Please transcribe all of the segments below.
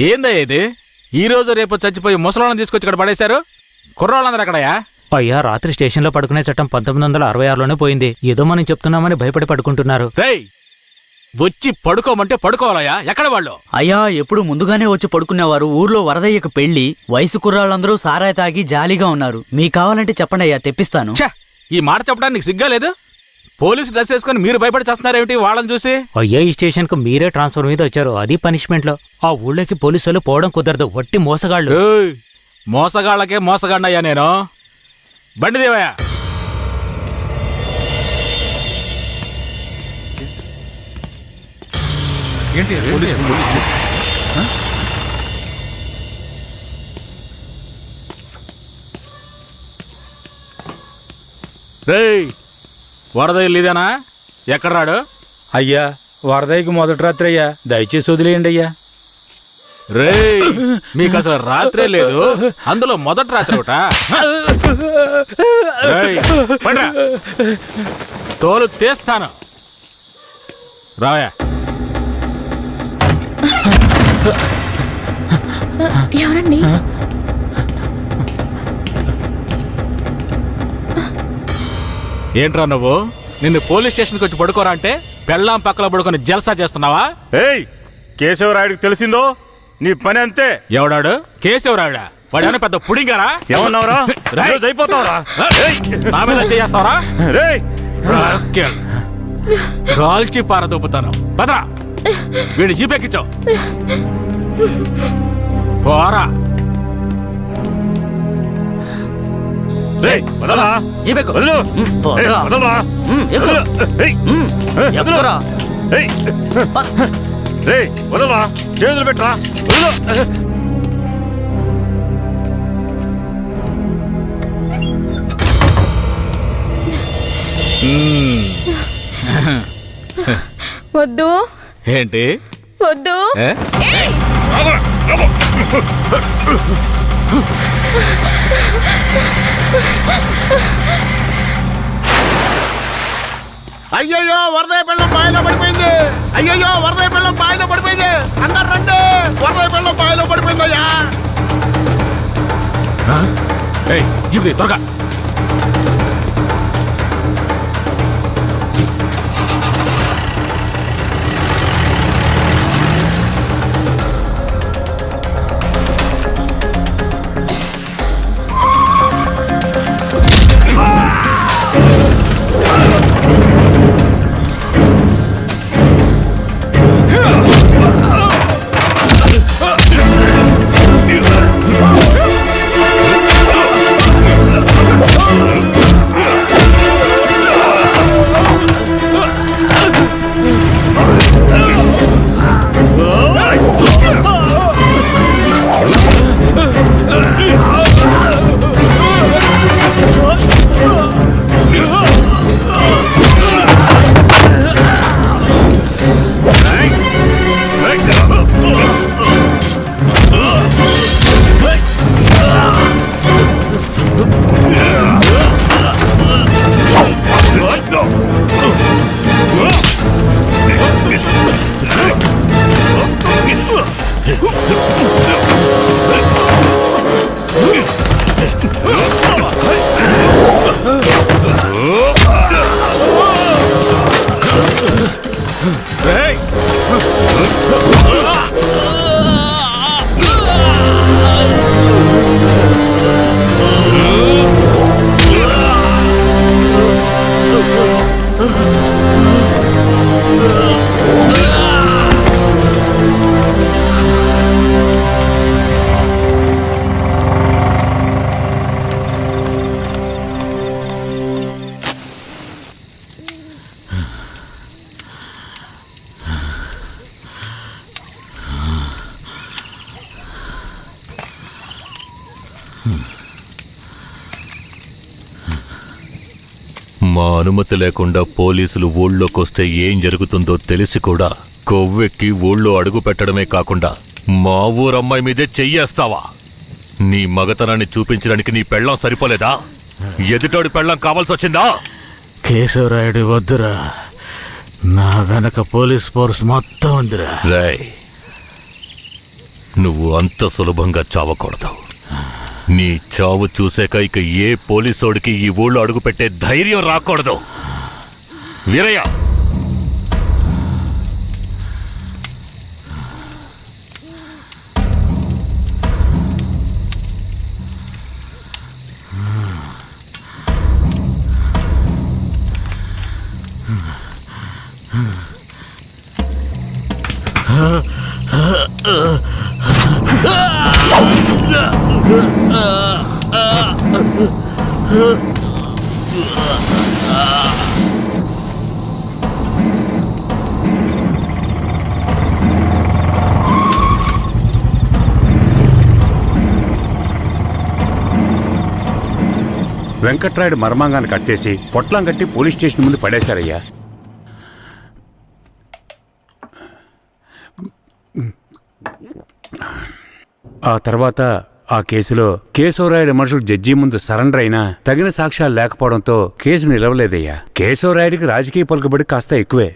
ఏందయ్య ఇది? ఈ రోజు రేపు చచ్చిపోయి ముసలాళ్ళని తీసుకొచ్చి ఇక్కడ పడేశారు. కుర్రాళ్ళందరూ ఎక్కడయా? అయ్యా, రాత్రి స్టేషన్లో పడుకునే చట్టం 1966లోనే పోయింది. ఏదో మనం చెప్తున్నామని భయపడి పడుకుంటున్నారు. రేయ్, వచ్చి పడుకోమంటే పడుకోవాలయ్యా. ఎక్కడ వాళ్ళు? అయ్యా, ఎప్పుడు ముందుగానే వచ్చి పడుకునేవారు. ఊర్లో వరదయ్యకు పెళ్లి, వయసు కుర్రాళ్ళందరూ సారాయి తాగి జాలీగా ఉన్నారు. మీకు కావాలంటే చెప్పండి అయ్యా, తెప్పిస్తాను. ఈ మాట చెప్పడానికి నీకు సిగ్గా లేదు? పోలీసు డ్రెస్ వేసుకుని మీరు భయపడి చేస్తున్నారేమిటి వాళ్ళని చూసి? అయ్యా, ఈ స్టేషన్కు మీరే ట్రాన్స్ఫర్ మీద వచ్చారు, అది పనిష్మెంట్లో. ఆ ఊళ్ళోకి పోలీసులు పోవడం కుదరదు, వట్టి మోసగాళ్ళు. మోసగాళ్ళకే మోసగాడినయ్యా నేను. బండి దేవయ్యా. రేయ్, వరద ఇల్లుదేనా? ఎక్కడ రాడు? అయ్యా, వరదయ్యకు మొదటి రాత్రి అయ్యా, దయచేసి వదిలేయండి అయ్యా. రేయ్, మీకు అసలు రాత్రే లేదు, అందులో మొదటి రాత్రి ఒకట. తోలు తీస్తాను, రావయా. ఎవరండి? ఏంట్రా నువ్వు? నిన్ను పోలీస్ స్టేషన్కి వచ్చి పడుకోరా అంటే పెళ్ళాం పక్కన పడుకొని జల్సా చేస్తున్నావా? ఏయ్, కేశవరాయుడికి తెలిసిందో నీ పని అంతే. ఎవడాడు? కేశవరాయుడా? వాడేమైనా పెద్ద పుడింగారా? ఏమన్నావురా? అయిపోతావురా? నా మీద చేస్తావరా? రేయ్, కాల్చి పారదొప్పుతాను. పదరా, వీడి జీపెక్కించావు. పోరా. రేయ్, వదలరా. జీపెక్కు. వదలు. వదలరా. ఎక్కురా. రేయ్, వదలరా. చేతులు పెట్టరా. వదలు. వద్దు. ఏంటి వద్దు? అయ్యయ్యో, వరదయ్య పెళ్ళం బాయిలో పడిపోయింది. అయ్యయ్యో, వరదయ్య పెళ్ళం బాయిలో పడిపోయింది. అందరు రండి, వరదయ్య పెళ్ళం బాయిలో పడిపోయిందయ్యా. త్వరగా. మా అనుమతి లేకుండా పోలీసులు ఊళ్ళోకొస్తే ఏం జరుగుతుందో తెలిసి కూడా కొవ్వెక్కి ఊళ్ళో అడుగు పెట్టడమే కాకుండా మా ఊరమ్మాయి మీదే చెయ్యేస్తావా? నీ మగతనాన్ని చూపించడానికి నీ పెళ్ళం సరిపోలేదా? ఎదుటోడి పెళ్ళం కావాల్సొచ్చిందా? కేశవరాయుడు వద్దురా, నా వెనక పోలీస్ ఫోర్స్ మొత్తం ఉందిరా. రాయ్, నువ్వు అంత సులభంగా చావకూడదు. నీ చావు చూసాక ఇక ఏ పోలీసోడికి ఈ ఊళ్ళో అడుగుపెట్టే ధైర్యం రాకూడదు. వీరయ్య, వెంకట్రాయుడు మర్మాంగాన్ని కట్టేసి పొట్లం కట్టి పోలీస్ స్టేషన్ ముందు పడేశారయ్యా. ఆ తర్వాత ఆ కేసులో కేశవరాయుడు మనుషులు జడ్జి ముందు సరెండర్ అయినా తగిన సాక్ష్యాలు లేకపోవడంతో కేసు నిలవలేదయ్యా. కేశవరాయుడికి రాజకీయ పలుకుబడి కాస్త ఎక్కువే.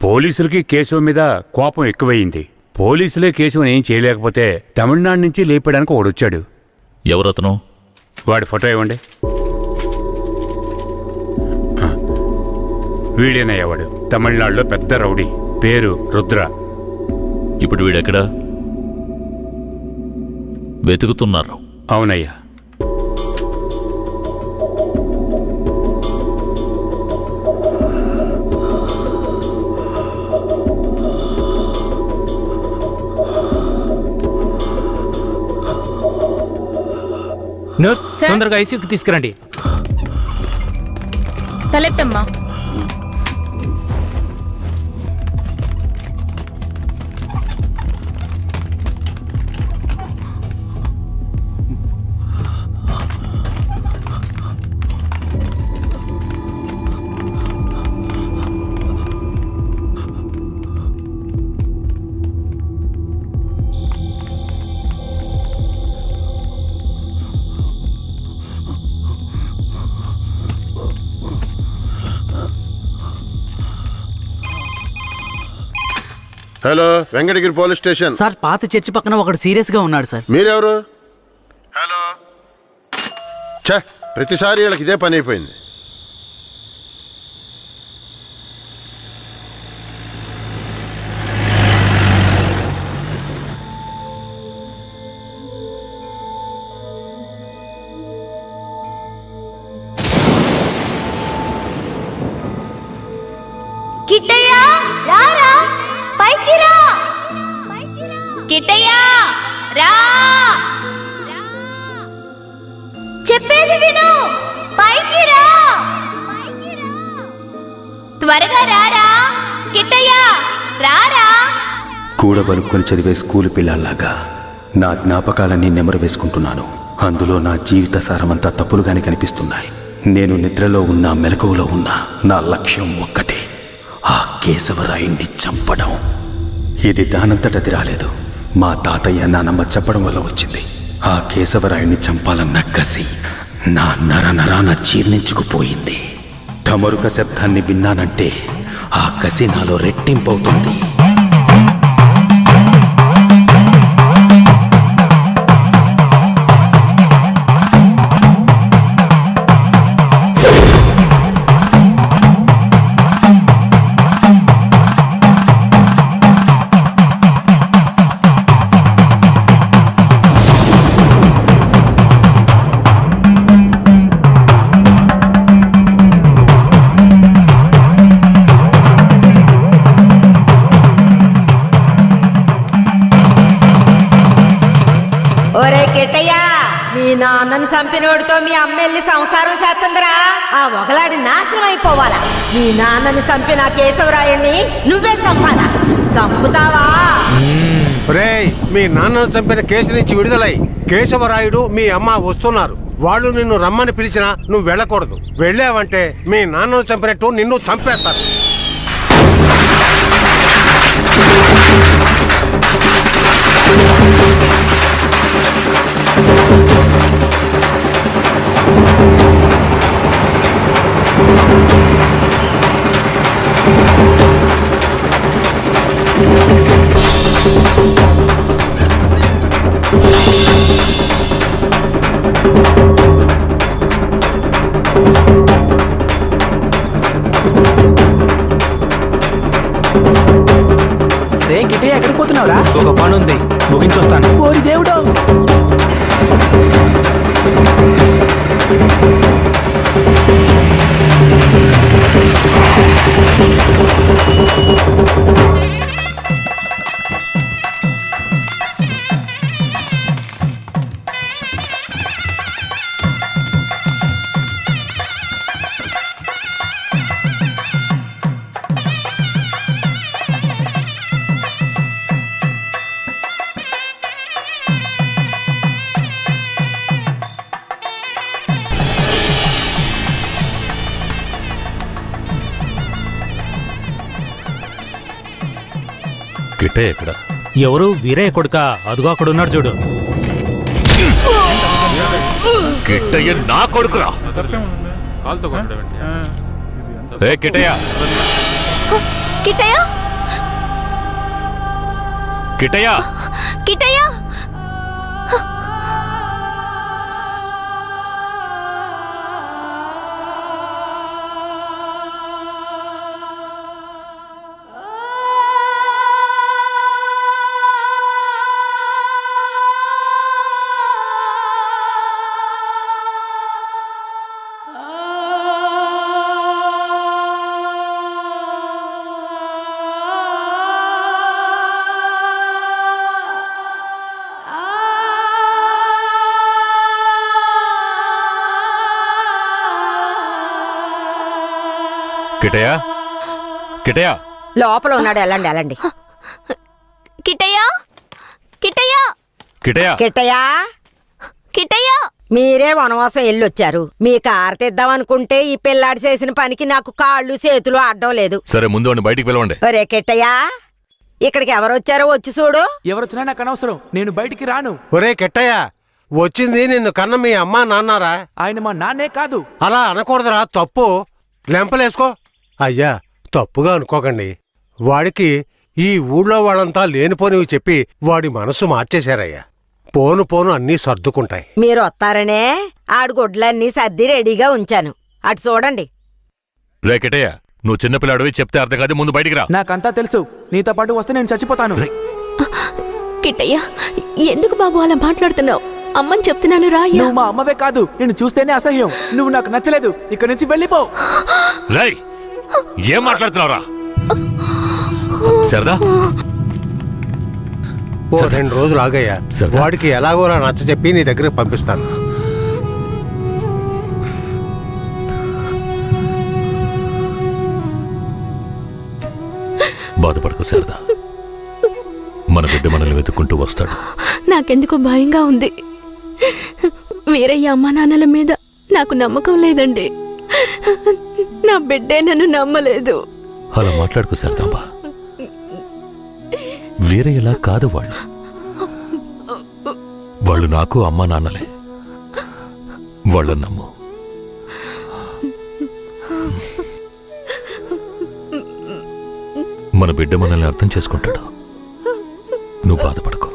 పోలీసులకి కేశవ మీద కోపం ఎక్కువయింది. పోలీసులే కేశవని ఏం చేయలేకపోతే తమిళనాడు నుంచి లేపడానికి ఒకడొచ్చాడు. ఎవరతను? వాడి ఫోటో ఇవ్వండి. వీడేనయ్యా వాడు. తమిళనాడులో పెద్ద రౌడీ, పేరు రుద్ర. ఇప్పుడు వీడెక్కడా? వెతుకుతున్నారు. అవునయ్యా. నర్స్, తొందరగా ఐసీయూకి తీసుకురండి. తలెత్తమ్మా. Hello, Venkatagiri police station. Sir, పాత చర్చి పక్కన ఒకడు సీరియస్ గా ఉన్నాడు సార్. మీరెవరు? హలో. ఛే, ప్రతిసారి వీళ్ళకి ఇదే పని అయిపోయింది. కిట్టయ్యా, రారా, పైకి రా. కిట్టయ్యా, రా. చెప్పేది విను, పైకి రా. త్వరగా రారా కిట్టయ్యా, రారా. కూడబలుక్కొని చదివే స్కూలు పిల్లల్లాగా నా జ్ఞాపకాలన్నీ నెమరు వేసుకుంటున్నాను. అందులో నా జీవిత సారమంతా తప్పులుగానే కనిపిస్తున్నాయి. నేను నిద్రలో ఉన్నా మెలకువలో ఉన్నా నా లక్ష్యం ఒక్కటే, ఆ కేశవరాయుణ్ణి చంపడం. ఇది దానంతటది రాలేదు. మా తాతయ్య నానమ్మ చెప్పడం వల్ల వచ్చింది. ఆ కేశవరాయుణ్ణి చంపాలన్న కసి నా నరనరాన జీర్ణించుకుపోయింది. ఢమరుక శబ్దాన్ని విన్నానంటే ఆ కసి నాలో రెట్టింపవుతుంది. ఒరే కిట్టయ్యా, మీ నాన్నని చంపినోడితో మీ అమ్మెల్లి సంసారం చేస్తుందిరా. ఆ ఒకలాడి నాశనం అయిపోవాలా. మీ నాన్నని చంపిన కేశవరాయుణ్ణి నువ్వే చంపాలా. చంపుతావా? రేయ్, మీ నాన్నను చంపిన కేసు నుంచి విడుదలై కేశవరాయుడు మీ అమ్మ వస్తున్నారు. వాళ్ళు నిన్ను రమ్మని పిలిచినా నువ్వు వెళ్ళకూడదు. వెళ్ళావంటే మీ నాన్నను చంపినట్టు నిన్ను చంపేస్తారు. రే గిటే ఎక్కడికి పోతున్నావురా? ఒక పని ఉంది, ముగించొస్తాను. ఓరి దేవుడు! కిట్టయ్య ఎక్కడ? ఎవరు? వీరయ్య కొడుక? అదుగో అక్కడ ఉన్నాడు చూడు. కిట్టయ్య నా కొడుకురా. ఏ కిట్టయ్య, కిట్టయ్య కిట్టయ్య, కిట్టయ్య కిట్టయ్య, కిట్టయ్య. లోపల ఉన్నాడు, వెళ్ళండి వెళ్ళండి. కిట్టయ్య కిట్టయ్య కిట్టయ్య, కిట్టయ్యా, కిట్టయ్య మీరే వనవాసం వెళ్ళొచ్చారు. మీ కారు తెద్దామనుకుంటే ఈ పిల్లాడి చేసిన పనికి నాకు కాళ్ళు చేతులు అడ్డం లేదు. సరే ముందు వాడిని బయటికి పిలవండి. ఒరే కిట్టయ్యా, ఇక్కడికి ఎవరొచ్చారో వచ్చి చూడు. ఎవరొచ్చినా నాకు అనవసరం, నేను బయటికి రాను. ఒరే కెట్టయ్య, వచ్చింది నిన్ను కన్న మీ అమ్మా నాన్నారా? ఆయన మా నాన్నే కాదు. అలా అనకూడదురా, తప్పు. లెంపలేసుకో. అయ్యా, తప్పుగా అనుకోకండి. వాడికి ఈ ఊళ్ళో వాళ్ళంతా లేనిపోనివి చెప్పి వాడి మనసు మార్చేశారయ్యా. పోను పోను అన్నీ సర్దుకుంటాయి. మీరు వస్తారనే ఆడు గుడ్లన్నీ సర్ది రెడీగా ఉంచాను. అటు చూడండి. రే కిట్టయ్య, నువ్వు చిన్నపిల్లాడివి, చెప్తే అర్థం కాదు, ముందు బయటికి రా. నాకంతా తెలుసు, నీతో పాటు వస్తే నేను చచ్చిపోతాను. కిట్టయ్య ఎందుకు బాబు అలా మాట్లాడుతున్నావు? అమ్మని చెప్తున్నాను రా. నువ్వు మా అమ్మవే కాదు, నేను చూస్తేనే అసహ్యం. నువ్వు నాకు నచ్చలేదు, ఇక్కడి నుంచి వెళ్ళిపో. రేయ్, ఏం మాట్లాడుతున్నావురా? సరదా, ఓ 2 రోజులు ఆగయ్యా. వాడికి ఎలాగోలా నచ్చ చెప్పి నీ దగ్గరకు పంపిస్తాను. బాధపడకు సరదా, మన బిడ్డ మనల్ని వెతుక్కుంటూ వస్తాడు. నాకెందుకు భయంగా ఉంది. వీరయ్య అమ్మా నాన్నల మీద నాకు నమ్మకం లేదండి. నా బిడ్డే నన్ను నమ్మలేదు. అలా మాట్లాడుకు సరదాంబా. వేరే ఎలా కాదు వాళ్ళు నాకు అమ్మా నాన్నలే. వాళ్ళని నమ్ము. మన బిడ్డ మనల్ని అర్థం చేసుకుంటాడు. నువ్వు బాధపడకు.